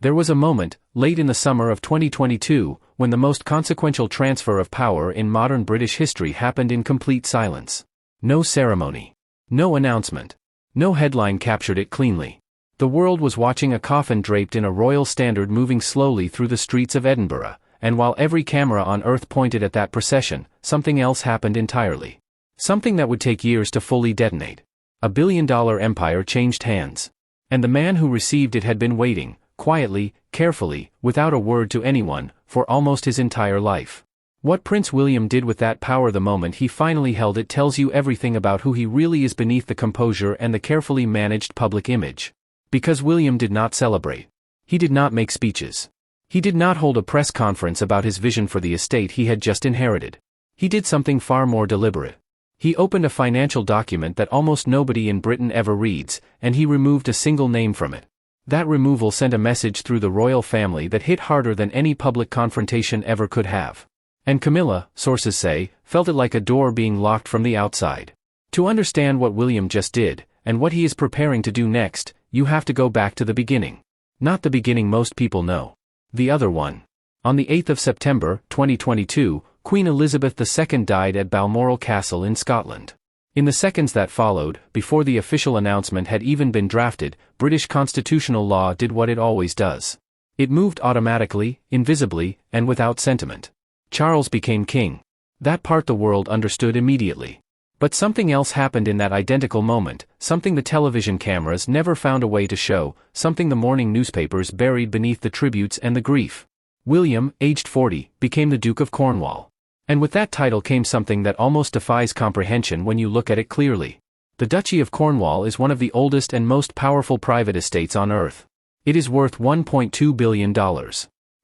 There was a moment, late in the summer of 2022, when the most consequential transfer of power in modern British history happened in complete silence. No ceremony. No announcement. No headline captured it cleanly. The world was watching a coffin draped in a royal standard moving slowly through the streets of Edinburgh, and while every camera on Earth pointed at that procession, something else happened entirely. Something that would take years to fully detonate. A billion-dollar empire changed hands. And the man who received it had been waiting, quietly, carefully, without a word to anyone, for almost his entire life. What Prince William did with that power the moment he finally held it tells you everything about who he really is beneath the composure and the carefully managed public image. Because William did not celebrate. He did not make speeches. He did not hold a press conference about his vision for the estate he had just inherited. He did something far more deliberate. He opened a financial document that almost nobody in Britain ever reads, and he removed a single name from it. That removal sent a message through the royal family that hit harder than any public confrontation ever could have. And Camilla, sources say, felt it like a door being locked from the outside. To understand what William just did, and what he is preparing to do next, you have to go back to the beginning. Not the beginning most people know. The other one. On the 8th of September, 2022, Queen Elizabeth II died at Balmoral Castle in Scotland. In the seconds that followed, before the official announcement had even been drafted, British constitutional law did what it always does. It moved automatically, invisibly, and without sentiment. Charles became king. That part the world understood immediately. But something else happened in that identical moment, something the television cameras never found a way to show, something the morning newspapers buried beneath the tributes and the grief. William, aged 40, became the Duke of Cornwall. And with that title came something that almost defies comprehension when you look at it clearly. The Duchy of Cornwall is one of the oldest and most powerful private estates on Earth. It is worth $1.2 billion.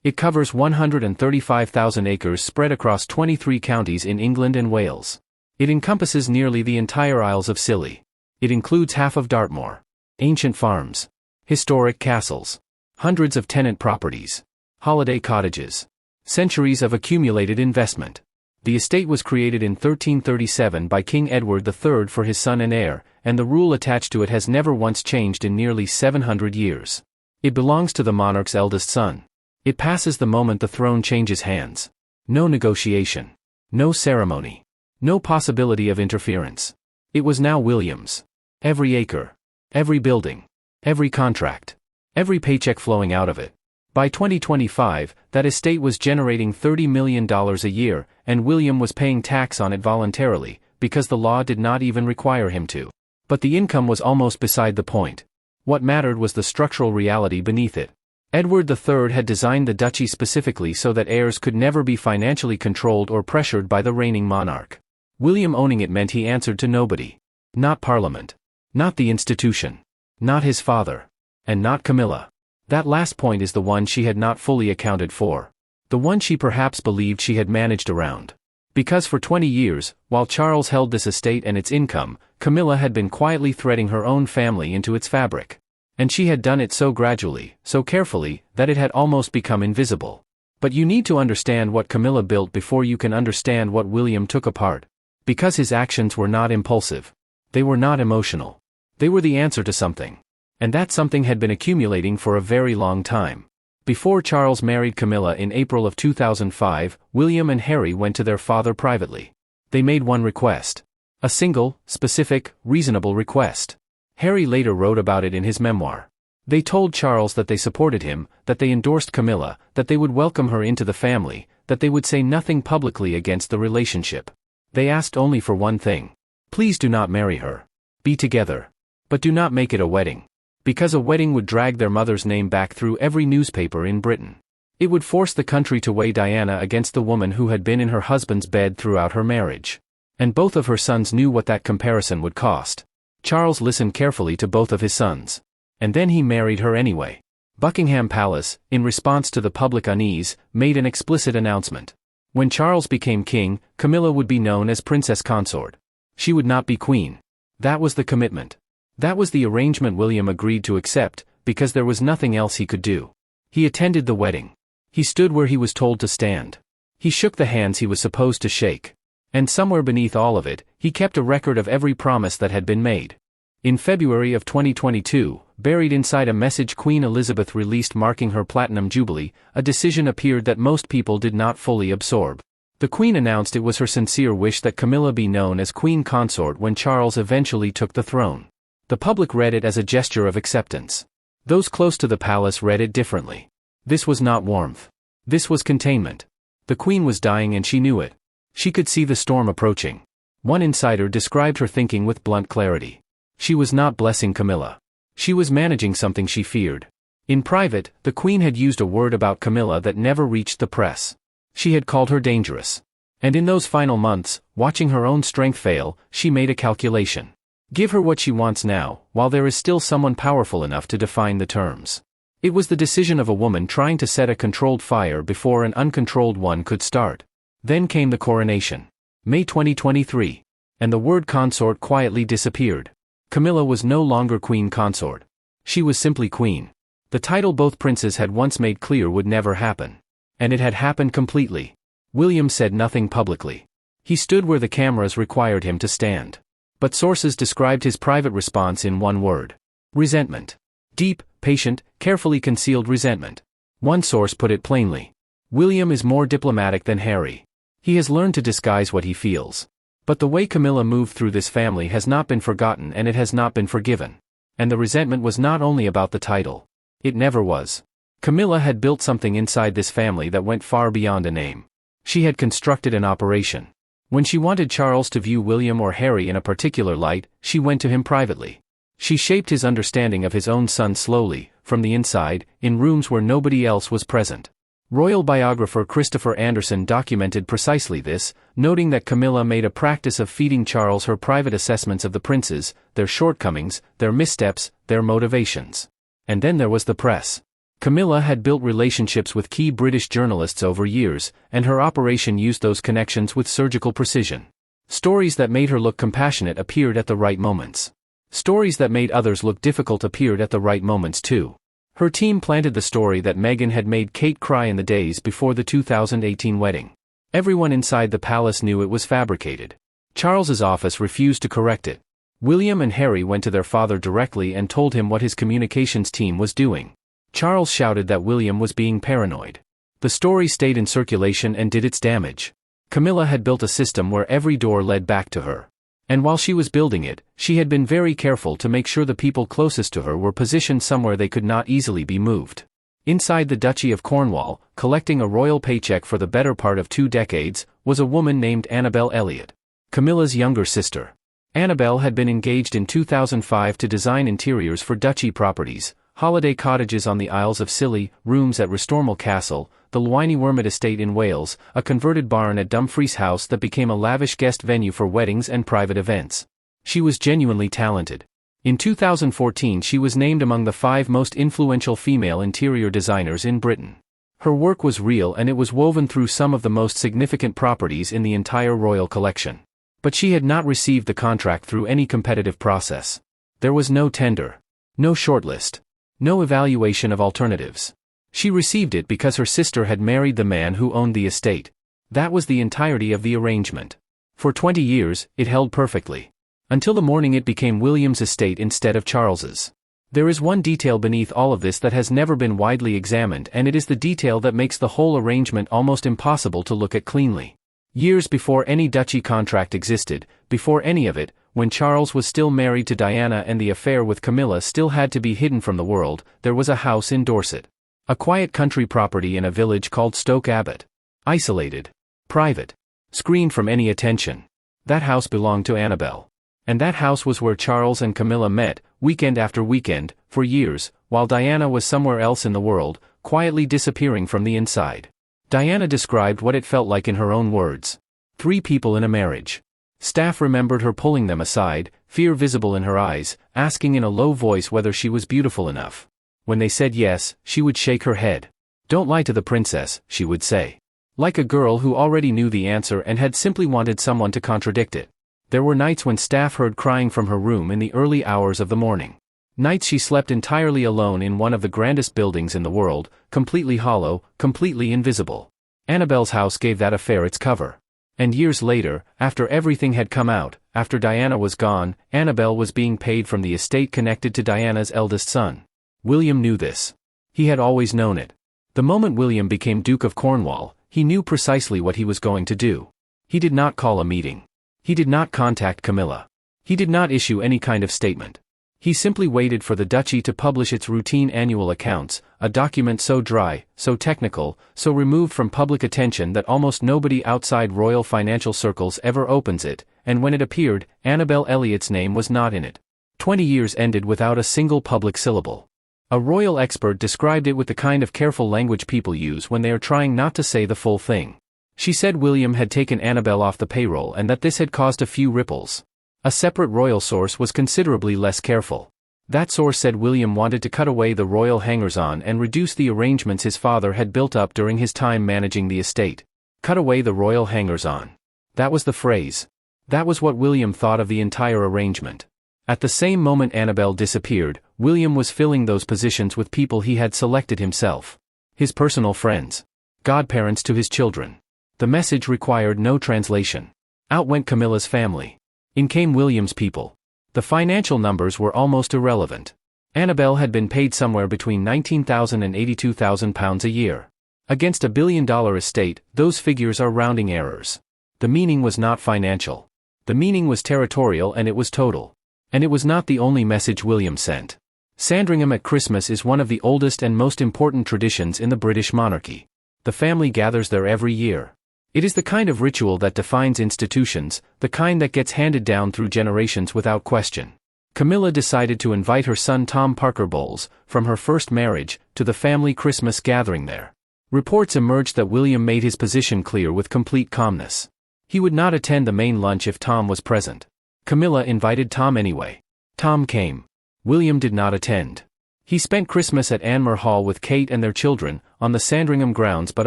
It covers 135,000 acres spread across 23 counties in England and Wales. It encompasses nearly the entire Isles of Scilly. It includes half of Dartmoor. Ancient farms. Historic castles. Hundreds of tenant properties. Holiday cottages. Centuries of accumulated investment. The estate was created in 1337 by King Edward III for his son and heir, and the rule attached to it has never once changed in nearly 700 years. It belongs to the monarch's eldest son. It passes the moment the throne changes hands. No negotiation. No ceremony. No possibility of interference. It was now William's. Every acre. Every building. Every contract. Every paycheck flowing out of it. By 2025, that estate was generating $30 million a year, and William was paying tax on it voluntarily, because the law did not even require him to. But the income was almost beside the point. What mattered was the structural reality beneath it. Edward III had designed the duchy specifically so that heirs could never be financially controlled or pressured by the reigning monarch. William owning it meant he answered to nobody. Not Parliament. Not the institution. Not his father. And not Camilla. That last point is the one she had not fully accounted for. The one she perhaps believed she had managed around. Because for 20 years, while Charles held this estate and its income, Camilla had been quietly threading her own family into its fabric. And she had done it so gradually, so carefully, that it had almost become invisible. But you need to understand what Camilla built before you can understand what William took apart. Because his actions were not impulsive. They were not emotional. They were the answer to something. And that something had been accumulating for a very long time. Before Charles married Camilla in April of 2005, William and Harry went to their father privately. They made one request. A single, specific, reasonable request. Harry later wrote about it in his memoir. They told Charles that they supported him, that they endorsed Camilla, that they would welcome her into the family, that they would say nothing publicly against the relationship. They asked only for one thing. Please do not marry her. Be together. But do not make it a wedding. Because a wedding would drag their mother's name back through every newspaper in Britain. It would force the country to weigh Diana against the woman who had been in her husband's bed throughout her marriage. And both of her sons knew what that comparison would cost. Charles listened carefully to both of his sons. And then he married her anyway. Buckingham Palace, in response to the public unease, made an explicit announcement. When Charles became king, Camilla would be known as Princess Consort. She would not be queen. That was the commitment. That was the arrangement William agreed to accept, because there was nothing else he could do. He attended the wedding. He stood where he was told to stand. He shook the hands he was supposed to shake. And somewhere beneath all of it, he kept a record of every promise that had been made. In February of 2022, buried inside a message Queen Elizabeth released marking her Platinum Jubilee, a decision appeared that most people did not fully absorb. The Queen announced it was her sincere wish that Camilla be known as Queen Consort when Charles eventually took the throne. The public read it as a gesture of acceptance. Those close to the palace read it differently. This was not warmth. This was containment. The Queen was dying and she knew it. She could see the storm approaching. One insider described her thinking with blunt clarity. She was not blessing Camilla. She was managing something she feared. In private, the Queen had used a word about Camilla that never reached the press. She had called her dangerous. And in those final months, watching her own strength fail, she made a calculation. Give her what she wants now, while there is still someone powerful enough to define the terms. It was the decision of a woman trying to set a controlled fire before an uncontrolled one could start. Then came the coronation. May 2023. And the word consort quietly disappeared. Camilla was no longer Queen Consort. She was simply Queen. The title both princes had once made clear would never happen. And it had happened completely. William said nothing publicly. He stood where the cameras required him to stand. But sources described his private response in one word. Resentment. Deep, patient, carefully concealed resentment. One source put it plainly. William is more diplomatic than Harry. He has learned to disguise what he feels. But the way Camilla moved through this family has not been forgotten and it has not been forgiven. And the resentment was not only about the title. It never was. Camilla had built something inside this family that went far beyond a name. She had constructed an operation. When she wanted Charles to view William or Harry in a particular light, she went to him privately. She shaped his understanding of his own son slowly, from the inside, in rooms where nobody else was present. Royal biographer Christopher Anderson documented precisely this, noting that Camilla made a practice of feeding Charles her private assessments of the princes, their shortcomings, their missteps, their motivations. And then there was the press. Camilla had built relationships with key British journalists over years, and her operation used those connections with surgical precision. Stories that made her look compassionate appeared at the right moments. Stories that made others look difficult appeared at the right moments too. Her team planted the story that Meghan had made Kate cry in the days before the 2018 wedding. Everyone inside the palace knew it was fabricated. Charles's office refused to correct it. William and Harry went to their father directly and told him what his communications team was doing. Charles shouted that William was being paranoid. The story stayed in circulation and did its damage. Camilla had built a system where every door led back to her. And while she was building it, she had been very careful to make sure the people closest to her were positioned somewhere they could not easily be moved. Inside the Duchy of Cornwall, collecting a royal paycheck for the better part of 2 decades, was a woman named Annabel Elliot, Camilla's younger sister. Annabel had been engaged in 2005 to design interiors for duchy properties, holiday cottages on the Isles of Scilly, rooms at Restormel Castle, the Lwyney estate in Wales, a converted barn at Dumfries House that became a lavish guest venue for weddings and private events. She was genuinely talented. In 2014 she was named among the 5 most influential female interior designers in Britain. Her work was real and it was woven through some of the most significant properties in the entire royal collection. But she had not received the contract through any competitive process. There was no tender. No shortlist. No evaluation of alternatives. She received it because her sister had married the man who owned the estate. That was the entirety of the arrangement. For 20 years, it held perfectly. Until the morning it became William's estate instead of Charles's. There is one detail beneath all of this that has never been widely examined, and it is the detail that makes the whole arrangement almost impossible to look at cleanly. Years before any duchy contract existed, before any of it, when Charles was still married to Diana and the affair with Camilla still had to be hidden from the world, there was a house in Dorset. A quiet country property in a village called Stoke Abbot. Isolated. Private. Screened from any attention. That house belonged to Annabel. And that house was where Charles and Camilla met, weekend after weekend, for years, while Diana was somewhere else in the world, quietly disappearing from the inside. Diana described what it felt like in her own words. 3 people in a marriage. Staff remembered her pulling them aside, fear visible in her eyes, asking in a low voice whether she was beautiful enough. When they said yes, she would shake her head. "Don't lie to the princess," she would say. Like a girl who already knew the answer and had simply wanted someone to contradict it. There were nights when staff heard crying from her room in the early hours of the morning. Nights she slept entirely alone in one of the grandest buildings in the world, completely hollow, completely invisible. Annabel's house gave that affair its cover. And years later, after everything had come out, after Diana was gone, Annabel was being paid from the estate connected to Diana's eldest son. William knew this. He had always known it. The moment William became Duke of Cornwall, he knew precisely what he was going to do. He did not call a meeting. He did not contact Camilla. He did not issue any kind of statement. He simply waited for the duchy to publish its routine annual accounts, a document so dry, so technical, so removed from public attention that almost nobody outside royal financial circles ever opens it, and when it appeared, Annabel Elliott's name was not in it. 20 years ended without a single public syllable. A royal expert described it with the kind of careful language people use when they are trying not to say the full thing. She said William had taken Annabel off the payroll and that this had caused a few ripples. A separate royal source was considerably less careful. That source said William wanted to cut away the royal hangers-on and reduce the arrangements his father had built up during his time managing the estate. Cut away the royal hangers-on. That was the phrase. That was what William thought of the entire arrangement. At the same moment Annabel disappeared, William was filling those positions with people he had selected himself. His personal friends. Godparents to his children. The message required no translation. Out went Camilla's family. In came William's people. The financial numbers were almost irrelevant. Annabel had been paid somewhere between £19,000 and £82,000 a year. Against $1 billion estate, those figures are rounding errors. The meaning was not financial. The meaning was territorial and it was total. And it was not the only message William sent. Sandringham at Christmas is one of the oldest and most important traditions in the British monarchy. The family gathers there every year. It is the kind of ritual that defines institutions, the kind that gets handed down through generations without question. Camilla decided to invite her son Tom Parker Bowles, from her first marriage, to the family Christmas gathering there. Reports emerged that William made his position clear with complete calmness. He would not attend the main lunch if Tom was present. Camilla invited Tom anyway. Tom came. William did not attend. He spent Christmas at Anmer Hall with Kate and their children, on the Sandringham grounds but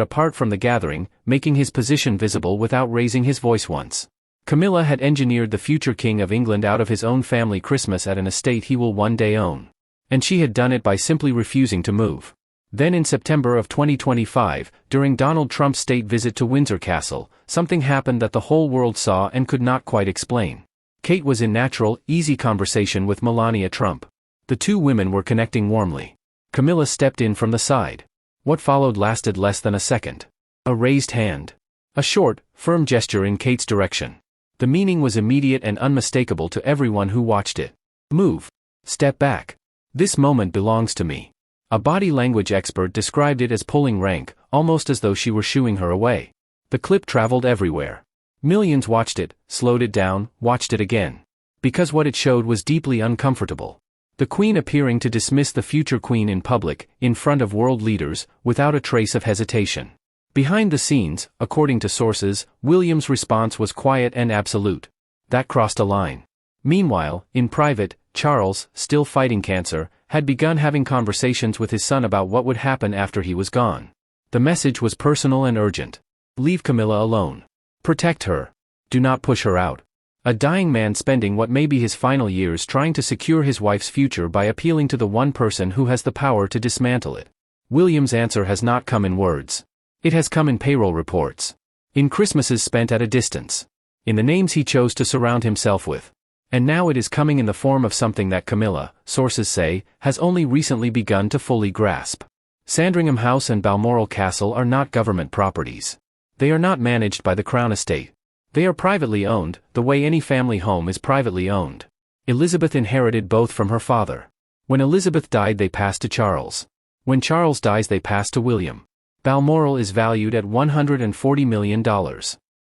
apart from the gathering, making his position visible without raising his voice once. Camilla had engineered the future King of England out of his own family Christmas at an estate he will one day own. And she had done it by simply refusing to move. Then in September of 2025, during Donald Trump's state visit to Windsor Castle, something happened that the whole world saw and could not quite explain. Kate was in natural, easy conversation with Melania Trump. The two women were connecting warmly. Camilla stepped in from the side. What followed lasted less than a second. A raised hand. A short, firm gesture in Kate's direction. The meaning was immediate and unmistakable to everyone who watched it. Move. Step back. This moment belongs to me. A body language expert described it as pulling rank, almost as though she were shooing her away. The clip traveled everywhere. Millions watched it, slowed it down, watched it again. Because what it showed was deeply uncomfortable. The Queen appearing to dismiss the future Queen in public, in front of world leaders, without a trace of hesitation. Behind the scenes, according to sources, William's response was quiet and absolute. That crossed a line. Meanwhile, in private, Charles, still fighting cancer, had begun having conversations with his son about what would happen after he was gone. The message was personal and urgent. Leave Camilla alone. Protect her. Do not push her out. A dying man spending what may be his final years trying to secure his wife's future by appealing to the one person who has the power to dismantle it. William's answer has not come in words. It has come in payroll reports. In Christmases spent at a distance. In the names he chose to surround himself with. And now it is coming in the form of something that Camilla, sources say, has only recently begun to fully grasp. Sandringham House and Balmoral Castle are not government properties. They are not managed by the Crown Estate. They are privately owned, the way any family home is privately owned. Elizabeth inherited both from her father. When Elizabeth died they passed to Charles. When Charles dies they pass to William. Balmoral is valued at $140 million.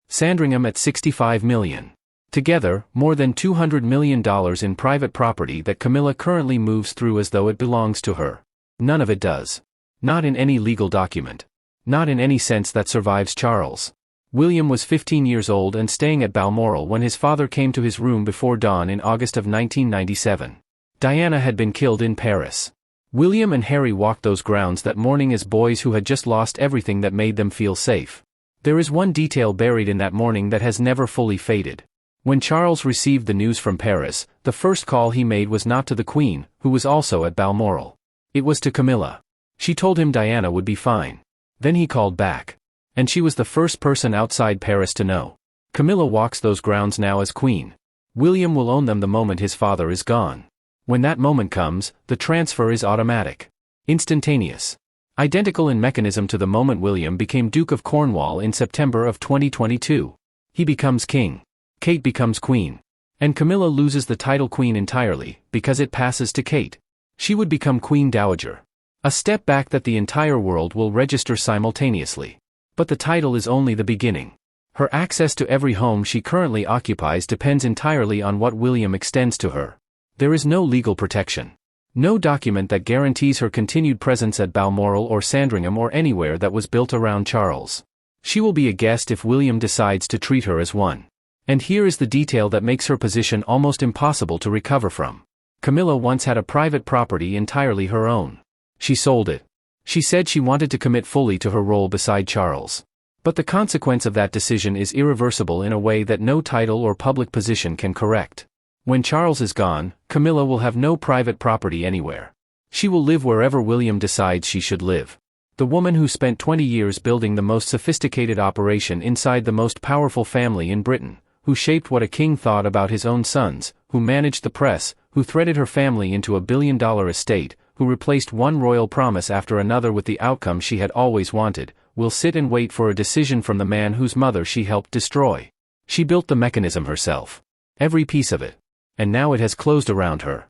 Sandringham at $65 million. Together, more than $200 million in private property that Camilla currently moves through as though it belongs to her. None of it does. Not in any legal document. Not in any sense that survives Charles. William was 15 years old and staying at Balmoral when his father came to his room before dawn in August of 1997. Diana had been killed in Paris. William and Harry walked those grounds that morning as boys who had just lost everything that made them feel safe. There is one detail buried in that morning that has never fully faded. When Charles received the news from Paris, the first call he made was not to the Queen, who was also at Balmoral. It was to Camilla. She told him Diana would be fine. Then he called back. And she was the first person outside Paris to know. Camilla walks those grounds now as queen. William will own them the moment his father is gone. When that moment comes, the transfer is automatic. Instantaneous. Identical in mechanism to the moment William became Duke of Cornwall in September of 2022. He becomes king. Kate becomes queen. And Camilla loses the title queen entirely, because it passes to Kate. She would become Queen Dowager. A step back that the entire world will register simultaneously. But the title is only the beginning. Her access to every home she currently occupies depends entirely on what William extends to her. There is no legal protection. No document that guarantees her continued presence at Balmoral or Sandringham or anywhere that was built around Charles. She will be a guest if William decides to treat her as one. And here is the detail that makes her position almost impossible to recover from. Camilla once had a private property entirely her own. She sold it. She said she wanted to commit fully to her role beside Charles. But the consequence of that decision is irreversible in a way that no title or public position can correct. When Charles is gone, Camilla will have no private property anywhere. She will live wherever William decides she should live. The woman who spent 20 years building the most sophisticated operation inside the most powerful family in Britain, who shaped what a king thought about his own sons, who managed the press, who threaded her family into a billion-dollar estate, who replaced one royal promise after another with the outcome she had always wanted, will sit and wait for a decision from the man whose mother she helped destroy. She built the mechanism herself. Every piece of it. And now it has closed around her.